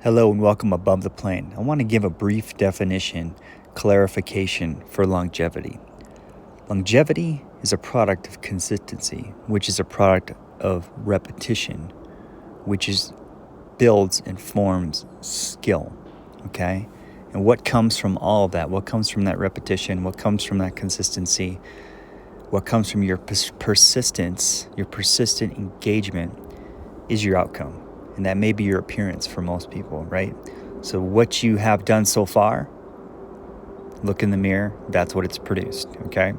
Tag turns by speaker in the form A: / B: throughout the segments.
A: Hello and welcome above the plane. I want to give a brief definition, clarification for longevity. Longevity is a product of consistency, which is a product of repetition, which builds and forms skill. Okay? And what comes from all of that? What comes from that repetition? What comes from that consistency? What comes from your persistence, your persistent engagement is your outcome. And that may be your appearance for most people, right? So what you have done so far, look in the mirror, that's what it's produced, okay?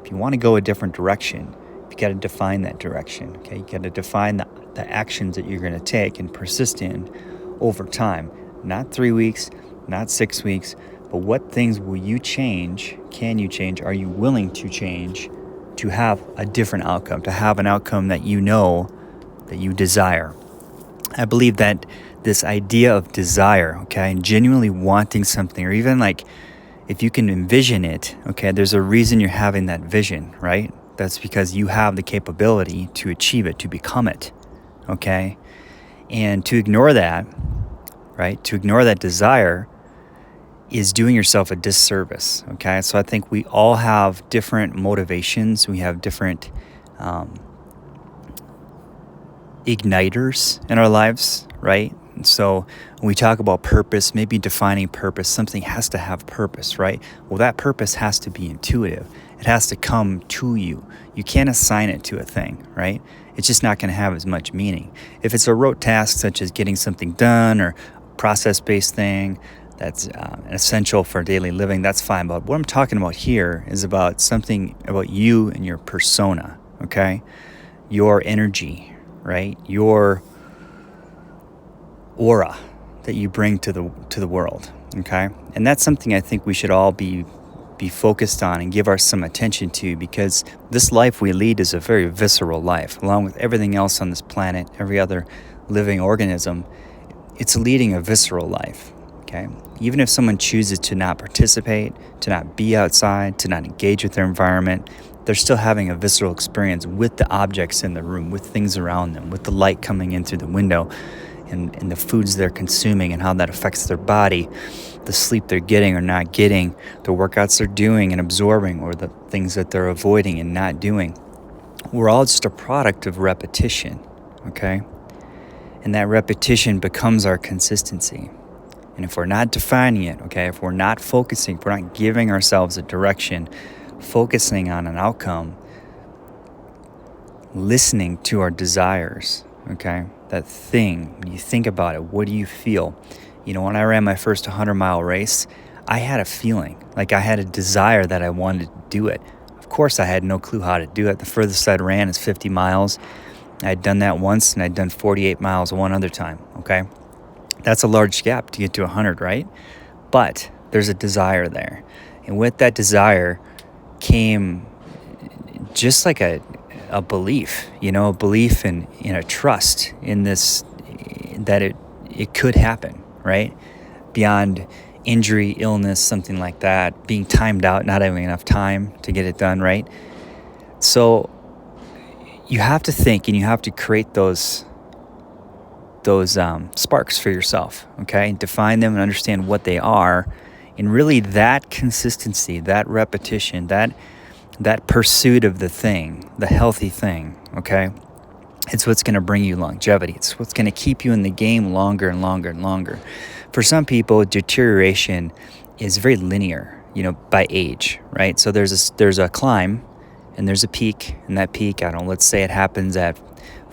A: If you want to go a different direction, you got to define that direction, okay? You got to define the actions that you're going to take and persist in over time. Not 3 weeks, not 6 weeks, but what things will you change? Can you change? Are you willing to change to have a different outcome, to have an outcome that you know that you desire? I believe that this idea of desire, okay, and genuinely wanting something, or even like if you can envision it, okay, there's a reason you're having that vision, right? That's because you have the capability to achieve it, to become it, okay? And to ignore that, right, to ignore that desire is doing yourself a disservice, okay? So I think we all have different motivations. We have different igniters in our lives, right? And so when we talk about purpose, maybe defining purpose, something has to have purpose, right? Well, that purpose has to be intuitive. It has to come to you. You can't assign it to a thing, right? It's just not going to have as much meaning. If it's a rote task such as getting something done or a process-based thing that's essential for daily living, that's fine. But what I'm talking about here is about something about you and your persona, okay? Your energy, right? Your aura that you bring to the world, okay? And that's something I think we should all be focused on and give some attention to, because this life we lead is a very visceral life. Along with everything else on this planet, every other living organism, it's leading a visceral life, okay? Even if someone chooses to not participate, to not be outside, to not engage with their environment, they're still having a visceral experience with the objects in the room, with things around them, with the light coming in through the window, and the foods they're consuming and how that affects their body, the sleep they're getting or not getting, the workouts they're doing and absorbing, or the things that they're avoiding and not doing. We're all just a product of repetition, okay? And that repetition becomes our consistency. And if we're not defining it, okay, if we're not focusing, if we're not giving ourselves a direction, focusing on an outcome, listening to our desires, okay? That thing, when you think about it, what do you feel? You know, when I ran my first 100-mile race, I had a feeling, like I had a desire that I wanted to do it. Of course, I had no clue how to do it. The furthest I'd ran is 50 miles. I'd done that once, and I'd done 48 miles one other time, okay? That's a large gap to get to 100, right? But there's a desire there. And with that desire came just like a belief, you know, a belief in a trust in this, that it could happen, right? Beyond injury, illness, something like that, being timed out, not having enough time to get it done, right? So you have to think and you have to create those sparks for yourself, okay? Define them and understand what they are. And really that consistency, that repetition, that pursuit of the thing, the healthy thing, okay? It's what's going to bring you longevity. It's what's going to keep you in the game longer and longer and longer. For some people, deterioration is very linear, you know, by age, right? So there's a climb and there's a peak, and that peak, let's say it happens at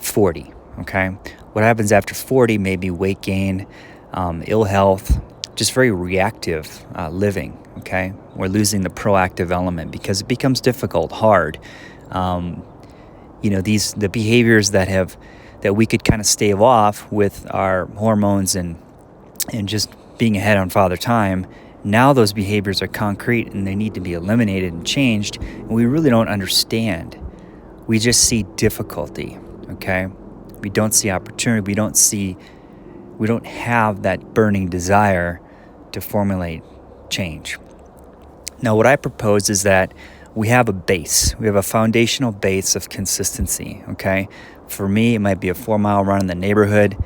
A: 40, okay? What happens after 40 may be weight gain, ill health, just very reactive living, okay? We're losing the proactive element because it becomes difficult, hard. You know, the behaviors that we could kind of stave off with our hormones and just being ahead on Father Time, now those behaviors are concrete and they need to be eliminated and changed, and we really don't understand. We just see difficulty, okay? We don't see opportunity. We don't have that burning desire to formulate change. Now, what I propose is that we have a base. We have a foundational base of consistency, okay? For me, it might be a 4-mile run in the neighborhood.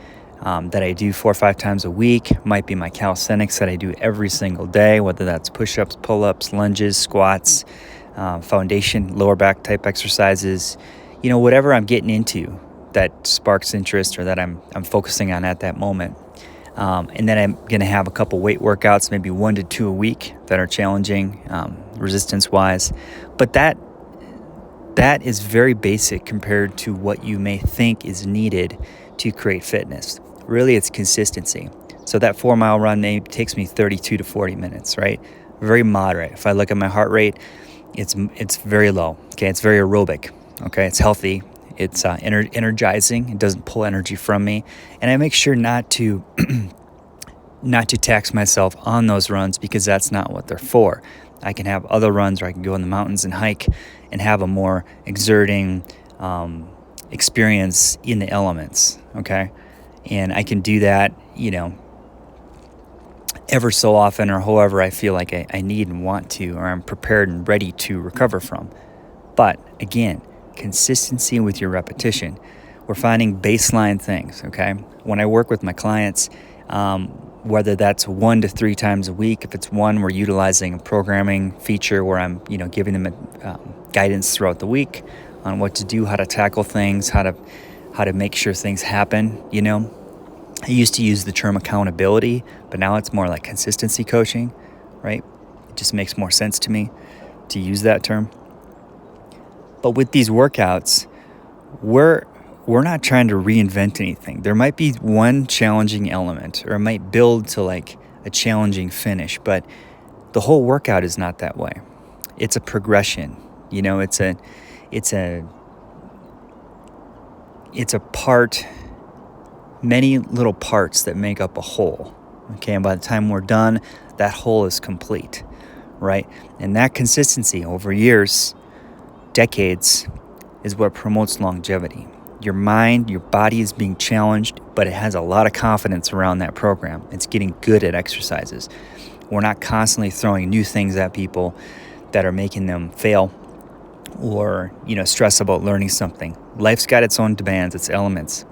A: that I do 4 or 5 times a week. Might be my calisthenics that I do every single day, whether that's push-ups, pull-ups, lunges, squats, foundation, lower back type exercises, whatever I'm getting into that sparks interest or that I'm focusing on at that moment. And then I'm going to have a couple weight workouts, maybe 1 to 2 a week that are challenging resistance-wise. But that is very basic compared to what you may think is needed to create fitness. Really, it's consistency. So that 4-mile run maybe takes me 32 to 40 minutes, right? Very moderate. If I look at my heart rate, it's very low. Okay, it's very aerobic. Okay, it's healthy. It's energizing. It doesn't pull energy from me, and I make sure not to tax myself on those runs because that's not what they're for. I can have other runs where I can go in the mountains and hike and have a more exerting experience in the elements. Okay, and I can do that, ever so often or however I feel like I need and want to, or I'm prepared and ready to recover from. But again, consistency with your repetition. We're finding baseline things, okay? When I work with my clients, whether that's 1 to 3 times a week, if it's one, we're utilizing a programming feature where I'm, giving them guidance throughout the week on what to do, how to tackle things, how to make sure things happen, I used to use the term accountability, but now it's more like consistency coaching, right? It just makes more sense to me to use that term. But with these workouts, we're not trying to reinvent anything. There might be one challenging element, or it might build to like a challenging finish, but the whole workout is not that way. It's a progression. It's a part, many little parts that make up a whole. Okay, and by the time we're done, that whole is complete, right? And that consistency over years, decades, is what promotes longevity. Your mind, your body is being challenged, but it has a lot of confidence around that program. It's getting good at exercises. We're not constantly throwing new things at people that are making them fail or, stress about learning something. Life's got its own demands, its elements.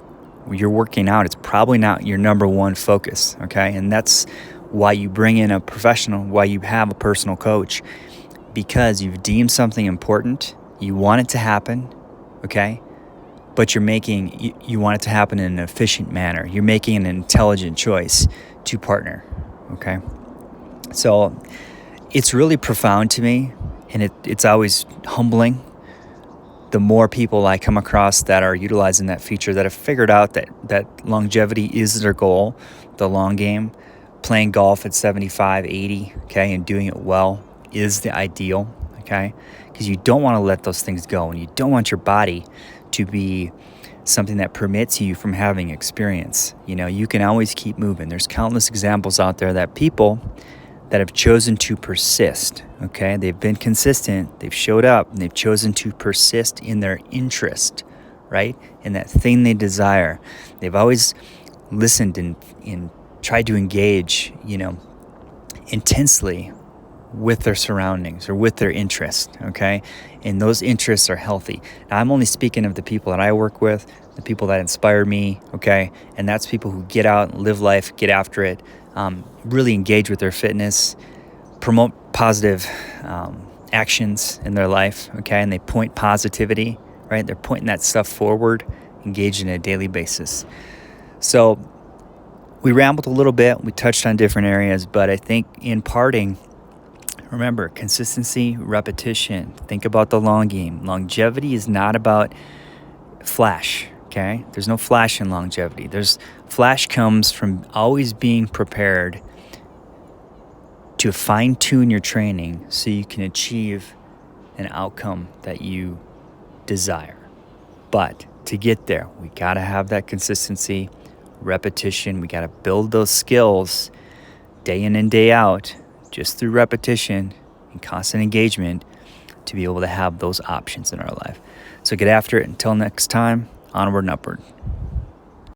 A: When you're working out, it's probably not your number one focus, okay? And that's why you bring in a professional, why you have a personal coach, because you've deemed something important. You want it to happen, okay? But you want it to happen in an efficient manner. You're making an intelligent choice to partner, okay? So it's really profound to me, and it's always humbling. The more people I come across that are utilizing that feature, that have figured out that longevity is their goal, the long game, playing golf at 75, 80, okay, and doing it well is the ideal, okay? Because you don't want to let those things go, and you don't want your body to be something that permits you from having experience. You can always keep moving. There's countless examples out there that people that have chosen to persist, okay? They've been consistent, they've showed up, and they've chosen to persist in their interest, right? In that thing they desire. They've always listened and tried to engage, intensely with their surroundings or with their interest, okay? And those interests are healthy. Now, I'm only speaking of the people that I work with, the people that inspire me, okay? And that's people who get out, live life, get after it, really engage with their fitness, promote positive actions in their life, okay? And they point positivity, right? They're pointing that stuff forward, engaged in a daily basis. So we rambled a little bit. We touched on different areas, but I think in parting, remember, consistency, repetition. Think about the long game. Longevity is not about flash, okay? There's no flash in longevity. Flash comes from always being prepared to fine-tune your training so you can achieve an outcome that you desire. But to get there, we got to have that consistency, repetition. We got to build those skills day in and day out, just through repetition and constant engagement, to be able to have those options in our life. So get after it. Until next time, onward and upward.